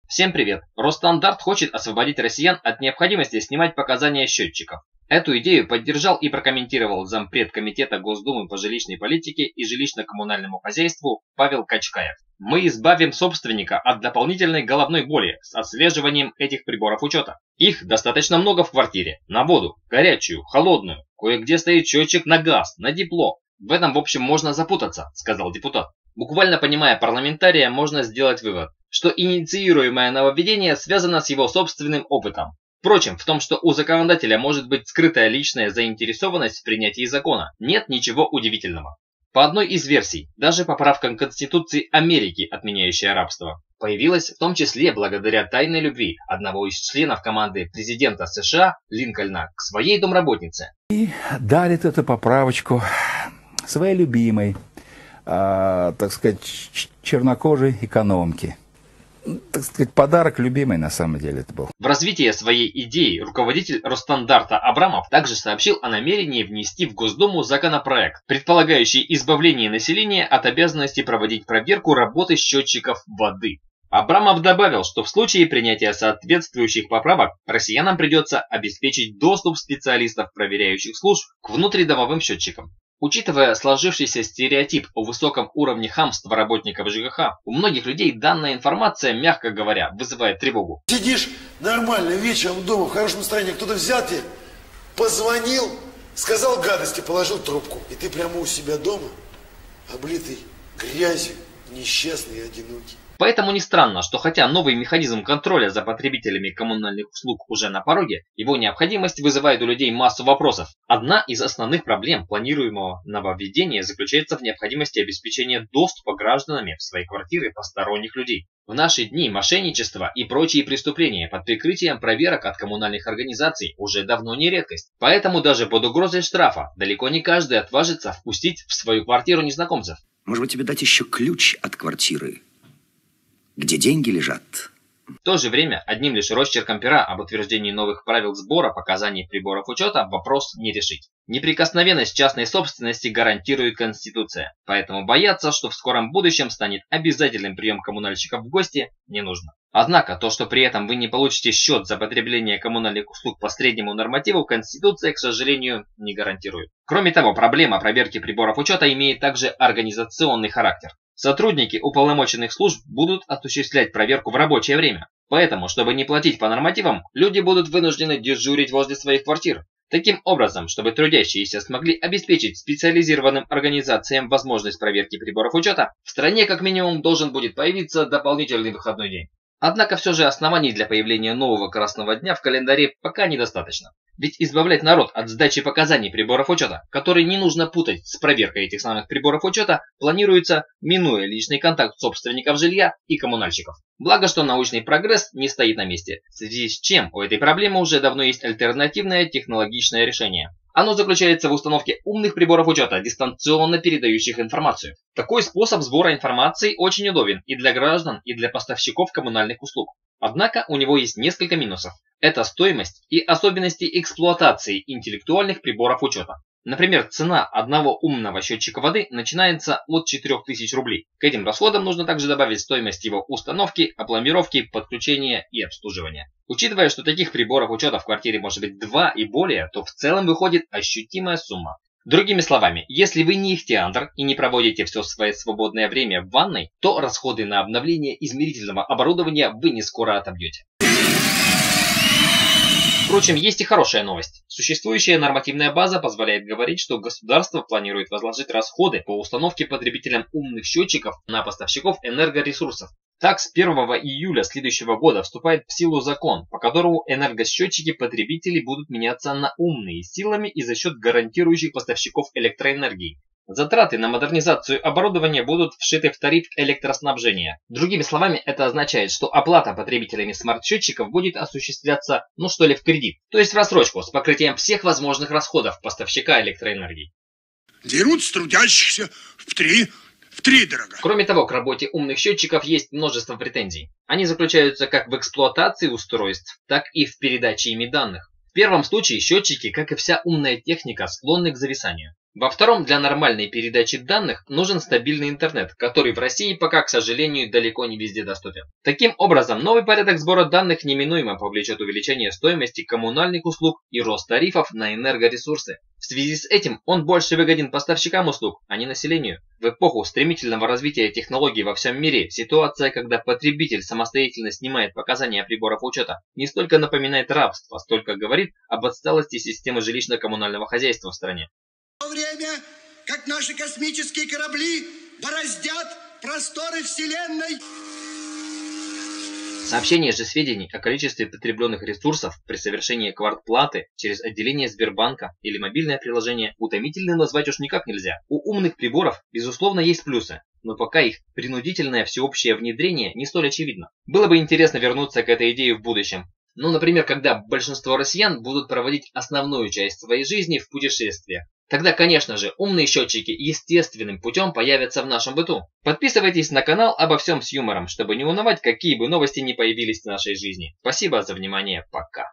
Всем привет! Росстандарт хочет освободить россиян от необходимости снимать показания счетчиков. Эту идею поддержал и прокомментировал зампред Комитета Госдумы по жилищной политике и жилищно-коммунальному хозяйству Павел Качкаев. Мы избавим собственника от дополнительной головной боли с отслеживанием этих приборов учета. Их достаточно много в квартире. На воду, горячую, холодную. Кое-где стоит счетчик на газ, на тепло. В этом, в общем, можно запутаться, сказал депутат. Буквально понимая парламентария, можно сделать вывод, что инициируемое нововведение связано с его собственным опытом. Впрочем, в том, что у законодателя может быть скрытая личная заинтересованность в принятии закона, нет ничего удивительного. По одной из версий, даже поправка к Конституции Америки, отменяющая рабство, появилась в том числе благодаря тайной любви одного из членов команды президента США Линкольна к своей домработнице. И дарит эту поправочку своей любимой, так сказать, чернокожей экономки. Так сказать, подарок любимой на самом деле это был. В развитии своей идеи руководитель Росстандарта Абрамов также сообщил о намерении внести в Госдуму законопроект, предполагающий избавление населения от обязанности проводить проверку работы счетчиков воды. Абрамов добавил, что в случае принятия соответствующих поправок россиянам придется обеспечить доступ специалистов проверяющих служб к внутридомовым счетчикам. Учитывая сложившийся стереотип о высоком уровне хамства работников ЖКХ, у многих людей данная информация, мягко говоря, вызывает тревогу. Сидишь нормально вечером дома, в хорошем настроении, кто-то взял тебе, позвонил, сказал гадости, положил трубку. И ты прямо у себя дома, облитый грязью, несчастный и одинокий. Поэтому не странно, что хотя новый механизм контроля за потребителями коммунальных услуг уже на пороге, его необходимость вызывает у людей массу вопросов. Одна из основных проблем планируемого нововведения заключается в необходимости обеспечения доступа гражданами в свои квартиры посторонних людей. В наши дни мошенничество и прочие преступления под прикрытием проверок от коммунальных организаций уже давно не редкость. Поэтому даже под угрозой штрафа далеко не каждый отважится впустить в свою квартиру незнакомцев. Может быть, тебе дать еще ключ от квартиры, где деньги лежат? В то же время, одним лишь росчерком пера об утверждении новых правил сбора показаний приборов учета вопрос не решить. Неприкосновенность частной собственности гарантирует Конституция, поэтому бояться, что в скором будущем станет обязательным прием коммунальщиков в гости, не нужно. Однако, то, что при этом вы не получите счет за потребление коммунальных услуг по среднему нормативу, Конституция, к сожалению, не гарантирует. Кроме того, проблема проверки приборов учета имеет также организационный характер. Сотрудники уполномоченных служб будут осуществлять проверку в рабочее время. Поэтому, чтобы не платить по нормативам, люди будут вынуждены дежурить возле своих квартир. Таким образом, чтобы трудящиеся смогли обеспечить специализированным организациям возможность проверки приборов учета, в стране как минимум должен будет появиться дополнительный выходной день. Однако все же оснований для появления нового красного дня в календаре пока недостаточно. Ведь избавлять народ от сдачи показаний приборов учета, которые не нужно путать с проверкой этих самых приборов учета, планируется, минуя личный контакт собственников жилья и коммунальщиков. Благо, что научный прогресс не стоит на месте, в связи с чем у этой проблемы уже давно есть альтернативное технологичное решение. Оно заключается в установке умных приборов учета, дистанционно передающих информацию. Такой способ сбора информации очень удобен и для граждан, и для поставщиков коммунальных услуг. Однако у него есть несколько минусов. Это стоимость и особенности эксплуатации интеллектуальных приборов учета. Например, цена одного умного счетчика воды начинается от 4000 рублей. К этим расходам нужно также добавить стоимость его установки, опломбировки, подключения и обслуживания. Учитывая, что таких приборов учета в квартире может быть 2 и более, то в целом выходит ощутимая сумма. Другими словами, если вы не ихтиандр и не проводите все свое свободное время в ванной, то расходы на обновление измерительного оборудования вы не скоро отобьете. Впрочем, есть и хорошая новость. Существующая нормативная база позволяет говорить, что государство планирует возложить расходы по установке потребителям умных счетчиков на поставщиков энергоресурсов. Так, с 1 июля следующего года вступает в силу закон, по которому энергосчетчики потребителей будут меняться на умные силами и за счет гарантирующих поставщиков электроэнергии. Затраты на модернизацию оборудования будут вшиты в тариф электроснабжения. Другими словами, это означает, что оплата потребителями смарт-счетчиков будет осуществляться, в кредит, то есть в рассрочку с покрытием всех возможных расходов поставщика электроэнергии. Дерут с трудящихся втридорога. Кроме того, к работе умных счетчиков есть множество претензий. Они заключаются как в эксплуатации устройств, так и в передаче ими данных. В первом случае счетчики, как и вся умная техника, склонны к зависанию. Во втором, для нормальной передачи данных нужен стабильный интернет, который в России пока, к сожалению, далеко не везде доступен. Таким образом, новый порядок сбора данных неминуемо повлечет увеличение стоимости коммунальных услуг и рост тарифов на энергоресурсы. В связи с этим он больше выгоден поставщикам услуг, а не населению. В эпоху стремительного развития технологий во всем мире, ситуация, когда потребитель самостоятельно снимает показания приборов учета, не столько напоминает рабство, столько говорит об отсталости системы жилищно-коммунального хозяйства в стране. В то время, как наши космические корабли бороздят просторы Вселенной. Сообщение же сведений о количестве потребленных ресурсов при совершении квартплаты через отделение Сбербанка или мобильное приложение утомительным назвать уж никак нельзя. У умных приборов, безусловно, есть плюсы, но пока их принудительное всеобщее внедрение не столь очевидно. Было бы интересно вернуться к этой идее в будущем. Ну, например, когда большинство россиян будут проводить основную часть своей жизни в путешествиях. Тогда, конечно же, умные счетчики естественным путем появятся в нашем быту. Подписывайтесь на канал обо всем с юмором, чтобы не унывать, какие бы новости ни появились в нашей жизни. Спасибо за внимание, пока.